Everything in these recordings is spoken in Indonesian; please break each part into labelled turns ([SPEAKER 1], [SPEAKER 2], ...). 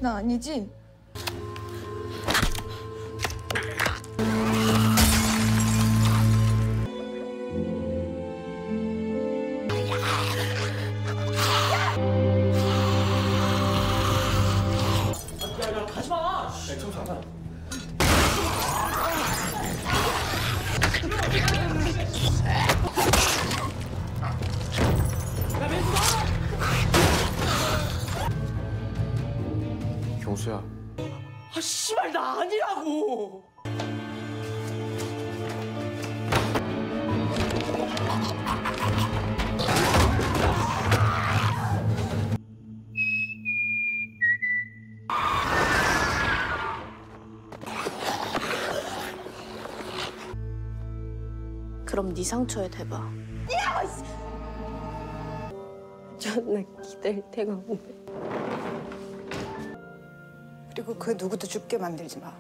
[SPEAKER 1] 나 아니지?
[SPEAKER 2] 야, 가지 마. 좀 잡아.
[SPEAKER 3] 경수야.
[SPEAKER 2] 아, 씨발 나 아니라고.
[SPEAKER 4] 그럼 네 상처에 대봐. 존나 기댈 데가 없네.
[SPEAKER 1] 그리고 그 누구도 죽게 만들지 마.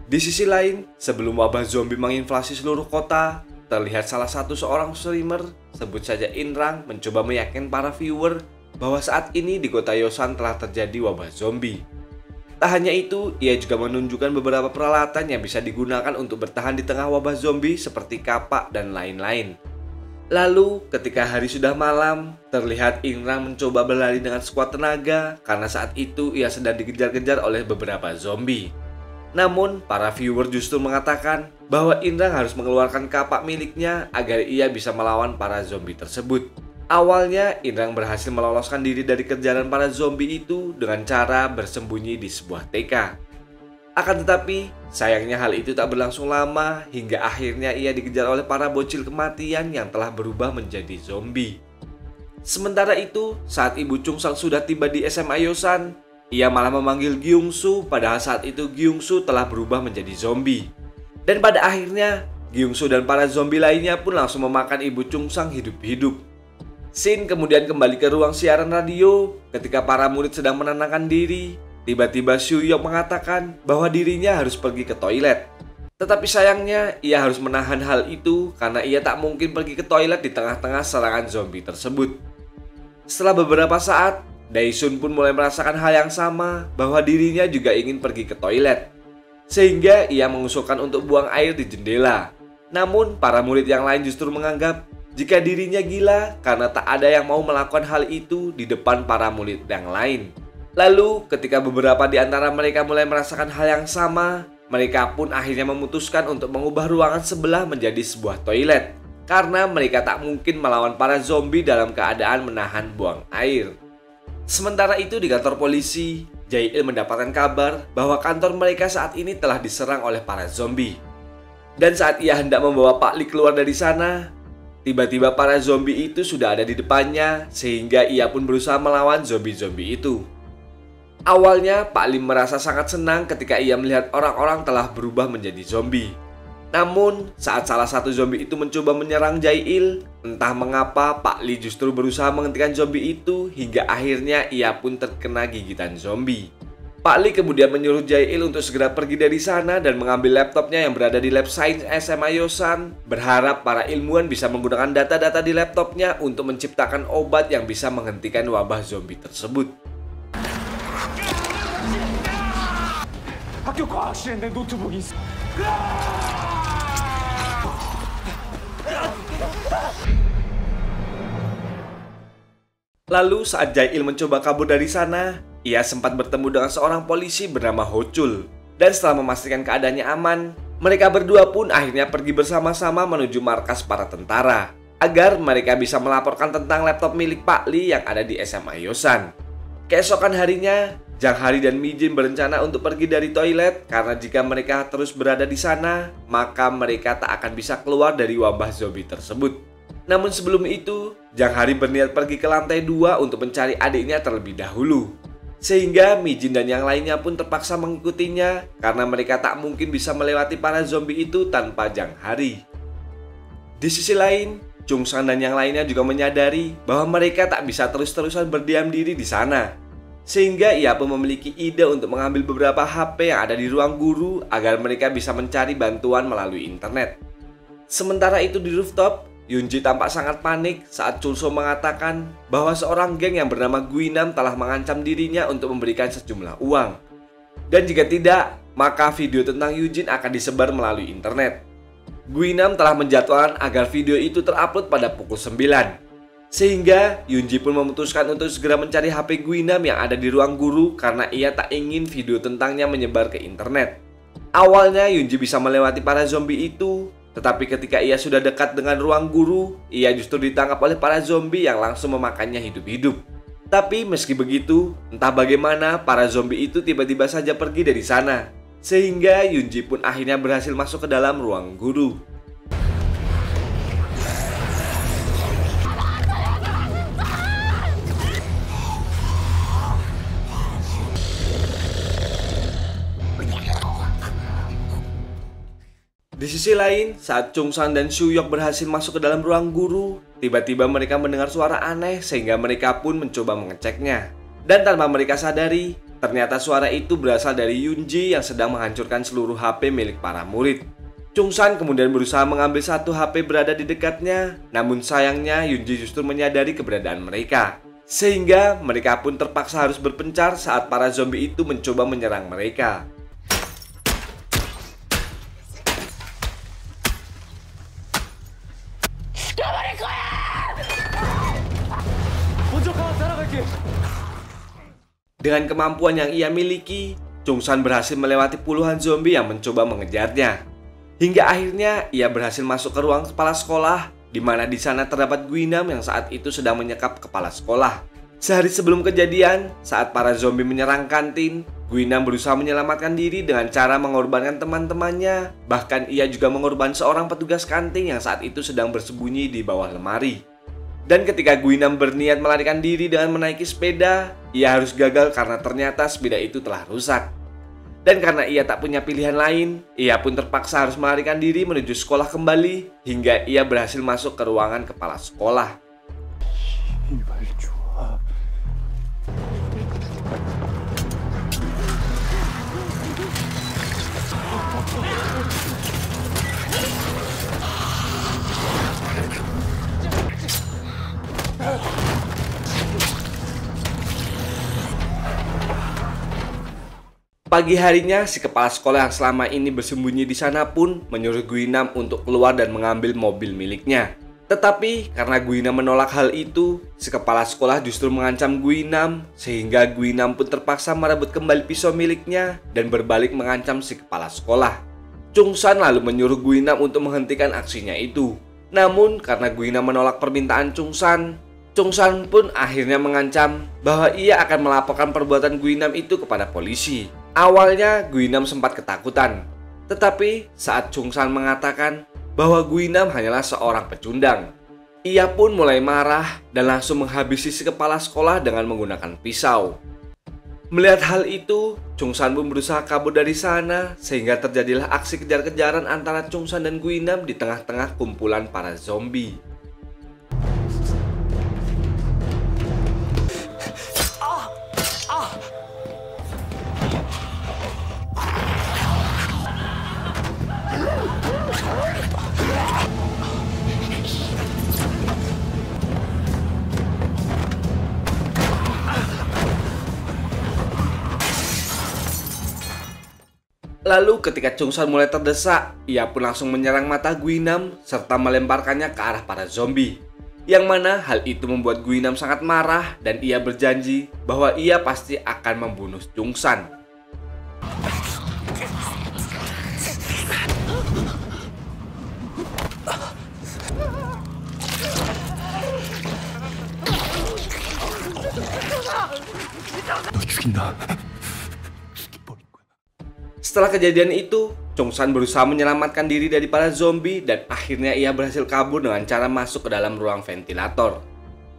[SPEAKER 5] Di sisi lain, sebelum wabah zombie menginvasi seluruh kota, terlihat salah satu seorang streamer, sebut saja Inrang, mencoba meyakinkan para viewer bahwa saat ini di kota Yosan telah terjadi wabah zombie. Tak hanya itu, ia juga menunjukkan beberapa peralatan yang bisa digunakan untuk bertahan di tengah wabah zombie seperti kapak dan lain-lain. Lalu, ketika hari sudah malam, terlihat Inrang mencoba berlari dengan sekuat tenaga karena saat itu ia sedang dikejar-kejar oleh beberapa zombie. Namun, para viewer justru mengatakan bahwa Inrang harus mengeluarkan kapak miliknya agar ia bisa melawan para zombie tersebut. Awalnya, Inrang berhasil meloloskan diri dari kejaran para zombie itu dengan cara bersembunyi di sebuah TK. Akan tetapi, sayangnya hal itu tak berlangsung lama hingga akhirnya ia dikejar oleh para bocil kematian yang telah berubah menjadi zombie. Sementara itu, saat Ibu Chungsang sudah tiba di SMA Yosan, ia malah memanggil Gyungsu, padahal saat itu Gyungsu telah berubah menjadi zombie. Dan pada akhirnya, Gyungsu dan para zombie lainnya pun langsung memakan Ibu Chungsang hidup-hidup. Shin kemudian kembali ke ruang siaran radio. Ketika para murid sedang menenangkan diri, tiba-tiba Suyok mengatakan bahwa dirinya harus pergi ke toilet. Tetapi sayangnya, ia harus menahan hal itu karena ia tak mungkin pergi ke toilet di tengah-tengah serangan zombie tersebut. Setelah beberapa saat, Daesun pun mulai merasakan hal yang sama, bahwa dirinya juga ingin pergi ke toilet. Sehingga ia mengusulkan untuk buang air di jendela. Namun para murid yang lain justru menganggap jika dirinya gila karena tak ada yang mau melakukan hal itu di depan para murid yang lain. Lalu ketika beberapa di antara mereka mulai merasakan hal yang sama, mereka pun akhirnya memutuskan untuk mengubah ruangan sebelah menjadi sebuah toilet. Karena mereka tak mungkin melawan para zombie dalam keadaan menahan buang air. Sementara itu di kantor polisi, Jae-il mendapatkan kabar bahwa kantor mereka saat ini telah diserang oleh para zombie. Dan saat ia hendak membawa Pak Lee keluar dari sana, tiba-tiba para zombie itu sudah ada di depannya, sehingga ia pun berusaha melawan zombie-zombie itu. Awalnya Pak Lee merasa sangat senang ketika ia melihat orang-orang telah berubah menjadi zombie. Namun, saat salah satu zombie itu mencoba menyerang Jae-il, entah mengapa Pak Lee justru berusaha menghentikan zombie itu hingga akhirnya ia pun terkena gigitan zombie. Pak Lee kemudian menyuruh Jae-il untuk segera pergi dari sana dan mengambil laptopnya yang berada di Lab Science SMA Yosan, berharap para ilmuwan bisa menggunakan data-data di laptopnya untuk menciptakan obat yang bisa menghentikan wabah zombie tersebut.
[SPEAKER 2] 학교 과학 실험된 노트북이 있어.
[SPEAKER 5] Lalu saat Jae-il mencoba kabur dari sana, ia sempat bertemu dengan seorang polisi bernama Ho-chul. Dan setelah memastikan keadaannya aman, mereka berdua pun akhirnya pergi bersama-sama menuju markas para tentara agar mereka bisa melaporkan tentang laptop milik Pak Lee yang ada di SMA Yosan. Keesokan harinya, Jang Hari dan Mi-jin berencana untuk pergi dari toilet karena jika mereka terus berada di sana, maka mereka tak akan bisa keluar dari wabah zombie tersebut. Namun sebelum itu, Jang Hari berniat pergi ke lantai 2 untuk mencari adiknya terlebih dahulu. Sehingga Mi-jin dan yang lainnya pun terpaksa mengikutinya karena mereka tak mungkin bisa melewati para zombie itu tanpa Jang Hari. Di sisi lain, Chungsang dan yang lainnya juga menyadari bahwa mereka tak bisa terus-terusan berdiam diri di sana. Sehingga ia pun memiliki ide untuk mengambil beberapa HP yang ada di ruang guru agar mereka bisa mencari bantuan melalui internet. Sementara itu di rooftop, Yunji tampak sangat panik saat Chulso mengatakan bahwa seorang geng yang bernama Guinam telah mengancam dirinya untuk memberikan sejumlah uang. Dan jika tidak, maka video tentang Yujin akan disebar melalui internet. Guinam telah menjadwalkan agar video itu terupload pada pukul 9. Sehingga Yunji pun memutuskan untuk segera mencari HP Guinam yang ada di ruang guru karena ia tak ingin video tentangnya menyebar ke internet. Awalnya Yunji bisa melewati para zombie itu, tetapi ketika ia sudah dekat dengan ruang guru, ia justru ditangkap oleh para zombie yang langsung memakannya hidup-hidup. Tapi meski begitu, entah bagaimana para zombie itu tiba-tiba saja pergi dari sana. Sehingga Yunji pun akhirnya berhasil masuk ke dalam ruang guru. Di sisi lain, saat Chungsan dan Suyok berhasil masuk ke dalam ruang guru, tiba-tiba mereka mendengar suara aneh sehingga mereka pun mencoba mengeceknya. Dan tanpa mereka sadari, ternyata suara itu berasal dari Yunji yang sedang menghancurkan seluruh HP milik para murid. Chungsan kemudian berusaha mengambil satu HP berada di dekatnya, namun sayangnya Yunji justru menyadari keberadaan mereka. Sehingga mereka pun terpaksa harus berpencar saat para zombie itu mencoba menyerang mereka. Dengan kemampuan yang ia miliki, Chungsan berhasil melewati puluhan zombie yang mencoba mengejarnya. Hingga akhirnya ia berhasil masuk ke ruang kepala sekolah, di mana di sana terdapat Guinam yang saat itu sedang menyekap kepala sekolah. Sehari sebelum kejadian, saat para zombie menyerang kantin, Guinam berusaha menyelamatkan diri dengan cara mengorbankan teman-temannya. Bahkan ia juga mengorbankan seorang petugas kantin yang saat itu sedang bersembunyi di bawah lemari. Dan ketika Guinam berniat melarikan diri dengan menaiki sepeda, ia harus gagal karena ternyata sepeda itu telah rusak. Dan karena ia tak punya pilihan lain, ia pun terpaksa harus melarikan diri menuju sekolah kembali hingga ia berhasil masuk ke ruangan kepala sekolah. Pagi harinya, si kepala sekolah yang selama ini bersembunyi di sana pun menyuruh Guinam untuk keluar dan mengambil mobil miliknya. Tetapi karena Guinam menolak hal itu, si kepala sekolah justru mengancam Guinam sehingga Guinam pun terpaksa merebut kembali pisau miliknya dan berbalik mengancam si kepala sekolah. Chungsan lalu menyuruh Guinam untuk menghentikan aksinya itu. Namun karena Guinam menolak permintaan Chungsan pun akhirnya mengancam bahwa ia akan melaporkan perbuatan Guinam itu kepada polisi. Awalnya Guinam sempat ketakutan, tetapi saat Chungsan mengatakan bahwa Guinam hanyalah seorang pecundang, ia pun mulai marah dan langsung menghabisi si kepala sekolah dengan menggunakan pisau. Melihat hal itu, Chungsan pun berusaha kabur dari sana sehingga terjadilah aksi kejar-kejaran antara Chungsan dan Guinam di tengah-tengah kumpulan para zombie. Lalu ketika Chungsan mulai terdesak, ia pun langsung menyerang mata Guinam serta melemparkannya ke arah para zombie. Yang mana hal itu membuat Guinam sangat marah dan ia berjanji bahwa ia pasti akan membunuh Chungsan. Setelah kejadian itu, Chungsan berusaha menyelamatkan diri dari para zombie dan akhirnya ia berhasil kabur dengan cara masuk ke dalam ruang ventilator.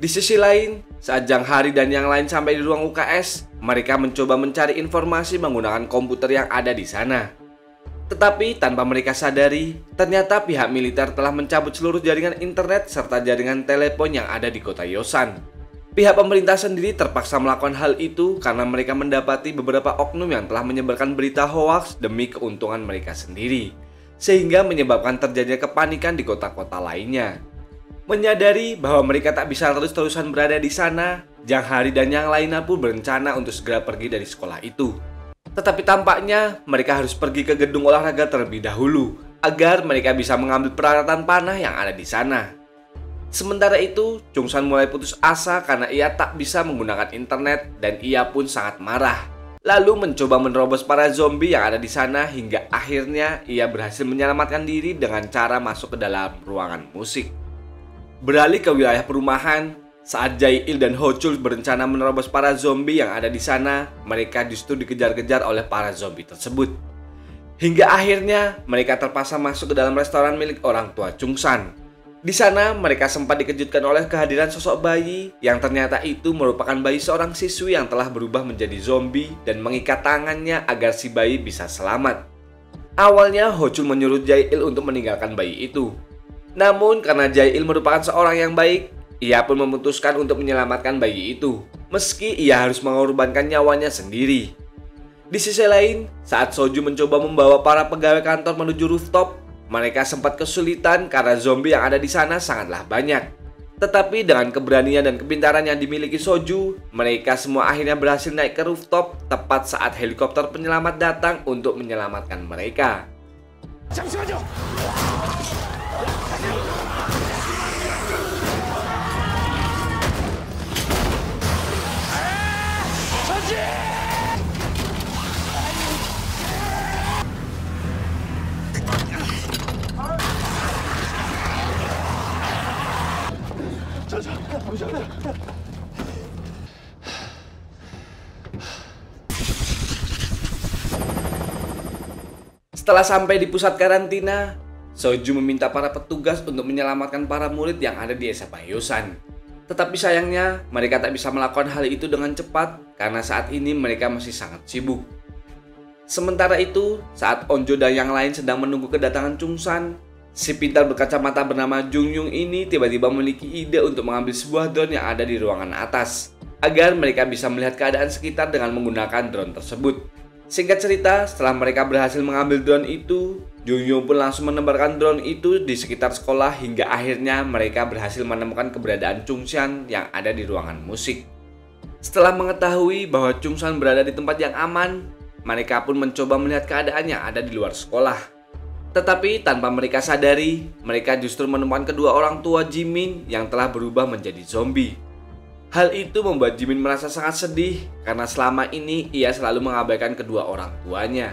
[SPEAKER 5] Di sisi lain, saat Jang Hari dan yang lain sampai di ruang UKS, mereka mencoba mencari informasi menggunakan komputer yang ada di sana. Tetapi tanpa mereka sadari, ternyata pihak militer telah mencabut seluruh jaringan internet serta jaringan telepon yang ada di kota Yosan. Pihak pemerintah sendiri terpaksa melakukan hal itu karena mereka mendapati beberapa oknum yang telah menyebarkan berita hoaks demi keuntungan mereka sendiri, sehingga menyebabkan terjadinya kepanikan di kota-kota lainnya. Menyadari bahwa mereka tak bisa terus-terusan berada di sana, Jang Hari dan yang lainnya pun berencana untuk segera pergi dari sekolah itu. Tetapi tampaknya mereka harus pergi ke gedung olahraga terlebih dahulu agar mereka bisa mengambil peralatan panah yang ada di sana. Sementara itu, Chung San mulai putus asa karena ia tak bisa menggunakan internet dan ia pun sangat marah. Lalu mencoba menerobos para zombie yang ada di sana hingga akhirnya ia berhasil menyelamatkan diri dengan cara masuk ke dalam ruangan musik. Beralih ke wilayah perumahan, saat Jae-il dan Ho-chul berencana menerobos para zombie yang ada di sana, mereka justru dikejar-kejar oleh para zombie tersebut. Hingga akhirnya mereka terpaksa masuk ke dalam restoran milik orang tua Chung San. Di sana mereka sempat dikejutkan oleh kehadiran sosok bayi yang ternyata itu merupakan bayi seorang siswi yang telah berubah menjadi zombie dan mengikat tangannya agar si bayi bisa selamat. Awalnya Ho-chul menyuruh Jae-il untuk meninggalkan bayi itu. Namun karena Jae-il merupakan seorang yang baik, ia pun memutuskan untuk menyelamatkan bayi itu, meski ia harus mengorbankan nyawanya sendiri. Di sisi lain, saat Soju mencoba membawa para pegawai kantor menuju rooftop, mereka sempat kesulitan karena zombie yang ada di sana sangatlah banyak. Tetapi dengan keberanian dan kepintaran yang dimiliki Soju, mereka semua akhirnya berhasil naik ke rooftop tepat saat helikopter penyelamat datang untuk menyelamatkan mereka. Setelah sampai di pusat karantina, Soju meminta para petugas untuk menyelamatkan para murid yang ada di SMA Yosan. Tetapi sayangnya, mereka tak bisa melakukan hal itu dengan cepat karena saat ini mereka masih sangat sibuk. Sementara itu, saat Onjo dan yang lain sedang menunggu kedatangan Chung San, si pintar berkacamata bernama Jung Yung ini tiba-tiba memiliki ide untuk mengambil sebuah drone yang ada di ruangan atas, agar mereka bisa melihat keadaan sekitar dengan menggunakan drone tersebut. Singkat cerita, setelah mereka berhasil mengambil drone itu, Jung Yung pun langsung menebarkan drone itu di sekitar sekolah hingga akhirnya mereka berhasil menemukan keberadaan Chung San yang ada di ruangan musik. Setelah mengetahui bahwa Chung San berada di tempat yang aman, mereka pun mencoba melihat keadaan yang ada di luar sekolah. Tetapi tanpa mereka sadari, mereka justru menemukan kedua orang tua Jimin yang telah berubah menjadi zombie. Hal itu membuat Jimin merasa sangat sedih karena selama ini ia selalu mengabaikan kedua orang tuanya.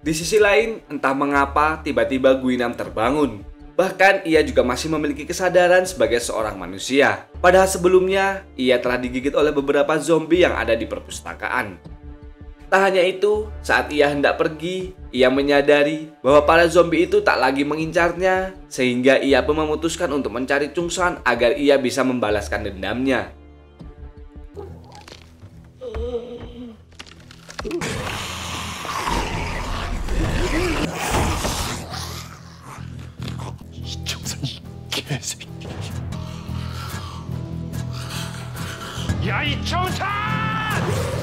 [SPEAKER 5] Di sisi lain, entah mengapa tiba-tiba Guinam terbangun. Bahkan ia juga masih memiliki kesadaran sebagai seorang manusia. Padahal sebelumnya, ia telah digigit oleh beberapa zombie yang ada di perpustakaan. Tak hanya itu, saat ia hendak pergi, ia menyadari bahwa para zombie itu tak lagi mengincarnya, sehingga ia pun memutuskan untuk mencari Chung San agar ia bisa membalaskan dendamnya.
[SPEAKER 3] 야, 이 정산!